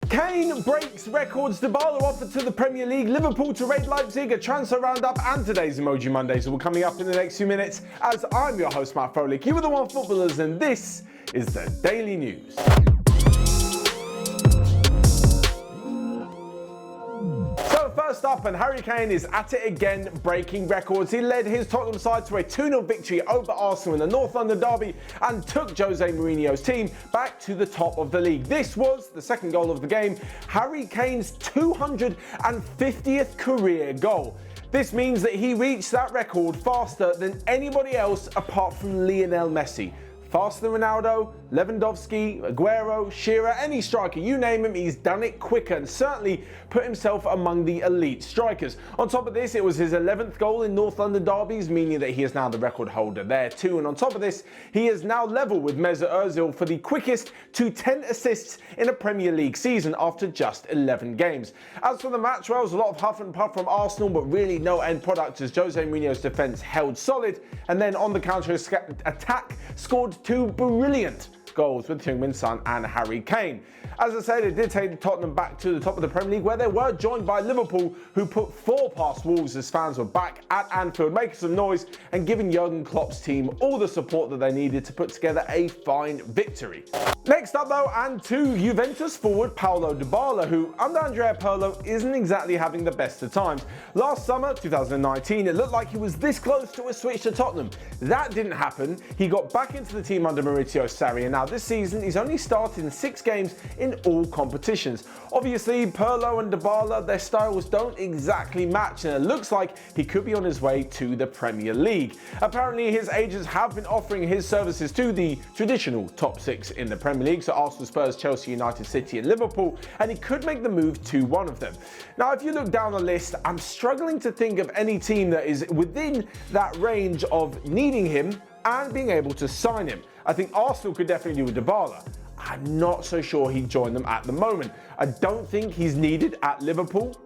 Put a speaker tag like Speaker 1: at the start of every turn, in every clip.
Speaker 1: Kane breaks records, Dybala offered to the Premier League, Liverpool to raid Leipzig, a transfer roundup, and today's Emoji Mondays will be coming up in the next few minutes as I'm your host Matt Froelich, you are the OneFootballers, and this is the Daily News. First up, and Harry Kane is at it again, breaking records. He led his Tottenham side to a 2-0 victory over Arsenal in the North London derby and took Jose Mourinho's team back to the top of the league. This was the second goal of the game, Harry Kane's 250th career goal. This means that he reached that record faster than anybody else apart from Lionel Messi. Faster than Ronaldo, Lewandowski, Aguero, Shearer, any striker, you name him, he's done it quicker and certainly put himself among the elite strikers. On top of this, it was his 11th goal in North London derbies, meaning that he is now the record holder there too. And on top of this, he is now level with Mesut Ozil for the quickest to 10 assists in a Premier League season after just 11 games. As for the match, well, it was a lot of huff and puff from Arsenal, but really no end product as Jose Mourinho's defence held solid. And then on the counter-attack, scored two brilliant goals with Heung-min Son and Harry Kane. As I said, it did take Tottenham back to the top of the Premier League, where they were joined by Liverpool, who put 4 past Wolves as fans were back at Anfield, making some noise and giving Jurgen Klopp's team all the support that they needed to put together a fine victory. Next up though, and to Juventus forward Paulo Dybala, who under Andrea Pirlo isn't exactly having the best of times. Last summer, 2019, it looked like he was this close to a switch to Tottenham. That didn't happen. He got back into the team under Maurizio Sarri, and now this season he's only started in 6 games in all competitions. Obviously, Pirlo and Dybala, their styles don't exactly match, and it looks like he could be on his way to the Premier League. Apparently, his agents have been offering his services to the traditional top 6 in the Premier League, so Arsenal, Spurs, Chelsea, United, City and Liverpool, and he could make the move to one of them. Now, if you look down the list, I'm struggling to think of any team that is within that range of needing him and being able to sign him. I think Arsenal could definitely do with Dybala. I'm not so sure he'd join them at the moment. I don't think he's needed at Liverpool.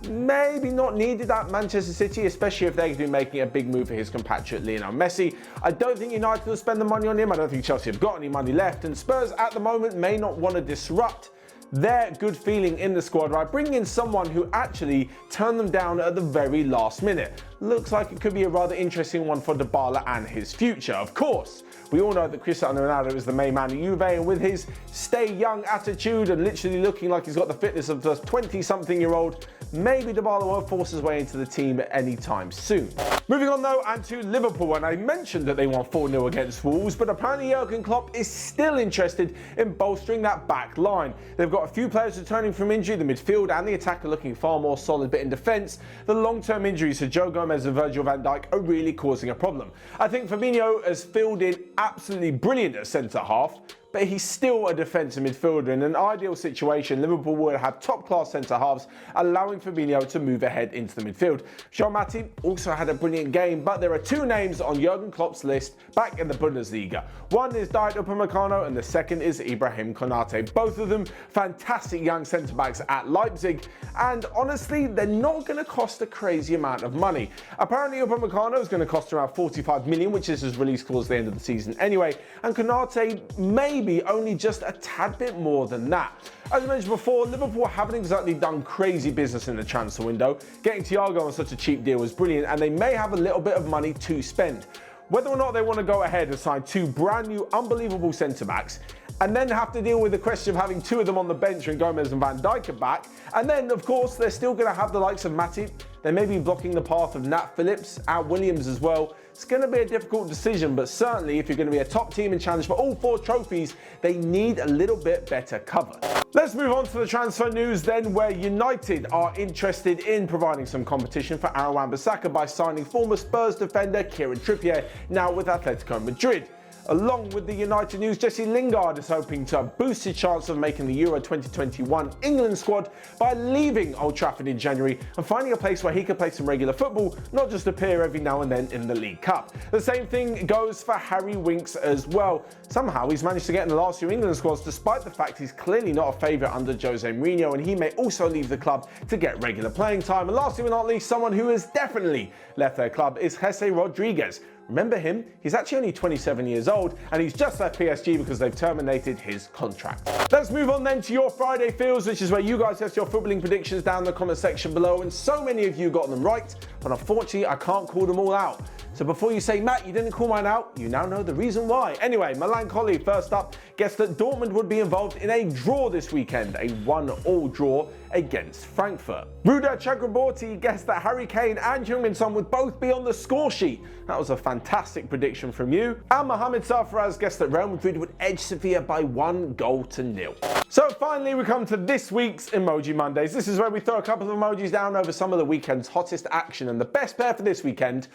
Speaker 1: Maybe not needed at Manchester City, especially if they're going to be making a big move for his compatriot Lionel Messi. I don't think United will spend the money on him. I don't think Chelsea have got any money left. And Spurs at the moment may not want to disrupt their good feeling in the squad, right? Bringing in someone who actually turned them down at the very last minute. Looks like it could be a rather interesting one for Dybala and his future. Of course, we all know that Cristiano Ronaldo is the main man at Juve, and with his stay young attitude and literally looking like he's got the fitness of a 20-something-year-old, maybe Dybala won't force his way into the team anytime soon. Moving on though, and to Liverpool, and I mentioned that they won 4-0 against Wolves, but apparently Jurgen Klopp is still interested in bolstering that back line. They've got a few players returning from injury, the midfield and the attack are looking far more solid, but in defence, the long-term injuries to Joe Gomez and Virgil van Dijk are really causing a problem. I think Fabinho has filled in absolutely brilliant at centre-half, but he's still a defensive midfielder. In an ideal situation, Liverpool would have top-class centre-halves, allowing Fabinho to move ahead into the midfield. Jean Matip also had a brilliant game, but there are 2 names on Jurgen Klopp's list back in the Bundesliga. One is Dayot Upamecano and the second is Ibrahim Konate. Both of them fantastic young centre-backs at Leipzig, and honestly, they're not going to cost a crazy amount of money. Apparently, Upamecano is going to cost around 45 million, which is his release clause at the end of the season anyway, and Konate may be only just a tad bit more than that. As I mentioned before, Liverpool haven't exactly done crazy business in the transfer window. Getting Thiago on such a cheap deal was brilliant, and they may have a little bit of money to spend. Whether or not they want to go ahead and sign 2 brand new unbelievable centre-backs and then have to deal with the question of having 2 of them on the bench when Gomez and Van Dijk are back, and then of course they're still going to have the likes of Matip. They may be blocking the path of Nat Phillips, Al Williams as well. It's going to be a difficult decision, but certainly if you're going to be a top team and challenge for all 4 trophies, they need a little bit better cover. Let's move on to the transfer news then, where United are interested in providing some competition for Aaron Wan-Bissaka by signing former Spurs defender Kieran Trippier, now with Atletico Madrid. Along with the United news, Jesse Lingard is hoping to boost his chance of making the Euro 2021 England squad by leaving Old Trafford in January and finding a place where he can play some regular football, not just appear every now and then in the League Cup. The same thing goes for Harry Winks as well. Somehow he's managed to get in the last few England squads despite the fact he's clearly not a favourite under Jose Mourinho, and he may also leave the club to get regular playing time. And lastly but not least, someone who has definitely left their club is Jesse Rodriguez. Remember him? He's actually only 27 years old, and he's just left PSG because they've terminated his contract. Let's move on then to your Friday feels, which is where you guys test your footballing predictions down in the comment section below, and so many of you got them right, but unfortunately I can't call them all out. So before you say, Matt, you didn't call mine out, you now know the reason why. Anyway, Milan Colli, first up, guessed that Dortmund would be involved in a draw this weekend, a 1-1 draw against Frankfurt. Ruda Chakraborty guessed that Harry Kane and Heung-min Son would both be on the score sheet. That was a fantastic prediction from you. And Mohamed Sarfaraz guessed that Real Madrid would edge Sevilla by 1-0. So finally, we come to this week's Emoji Mondays. This is where we throw a couple of emojis down over some of the weekend's hottest action, and the best pair for this weekend,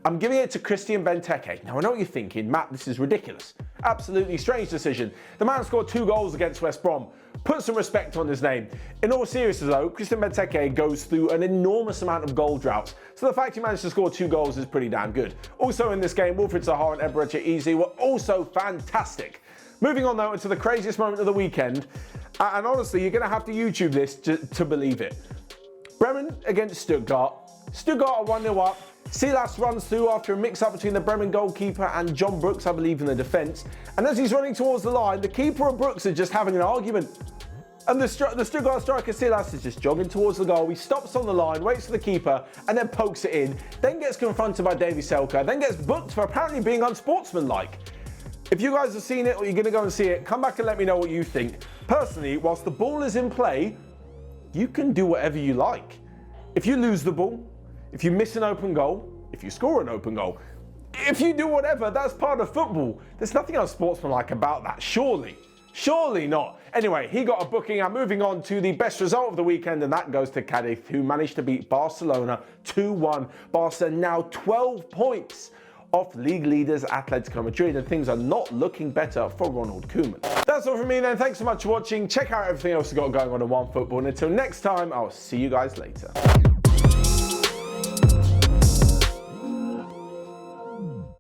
Speaker 1: I'm giving it to Christian Benteke. Now I know what you're thinking, Matt, this is ridiculous. Absolutely strange decision. The man scored 2 goals against West Brom. Put some respect on his name. In all seriousness though, Christian Benteke goes through an enormous amount of goal droughts, so the fact he managed to score 2 goals is pretty damn good. Also in this game, Wilfried Zaha and Eberechi Eze were also fantastic. Moving on though into the craziest moment of the weekend, and honestly, you're going to have to YouTube this to believe it. Bremen against Stuttgart. Stuttgart are 1-0 up. Silas runs through after a mix-up between the Bremen goalkeeper and John Brooks, I believe, in the defence. And as he's running towards the line, the keeper and Brooks are just having an argument. And the Stuttgart striker Silas is just jogging towards the goal. He stops on the line, waits for the keeper, and then pokes it in. Then gets confronted by Davy Selke, then gets booked for apparently being unsportsmanlike. If you guys have seen it or you're going to go and see it, come back and let me know what you think. Personally, whilst the ball is in play, you can do whatever you like. If you lose the ball, if you miss an open goal, if you score an open goal, if you do whatever, that's part of football. There's nothing unsportsmanlike about that, surely. Surely not. Anyway, he got a booking, and moving on to the best result of the weekend, and that goes to Cadiz, who managed to beat Barcelona 2-1. Barca now 12 points off league leaders Atletico Madrid, and things are not looking better for Ronald Koeman. That's all from me then. Thanks so much for watching. Check out everything else we've got going on in OneFootball, and until next time, I'll see you guys later.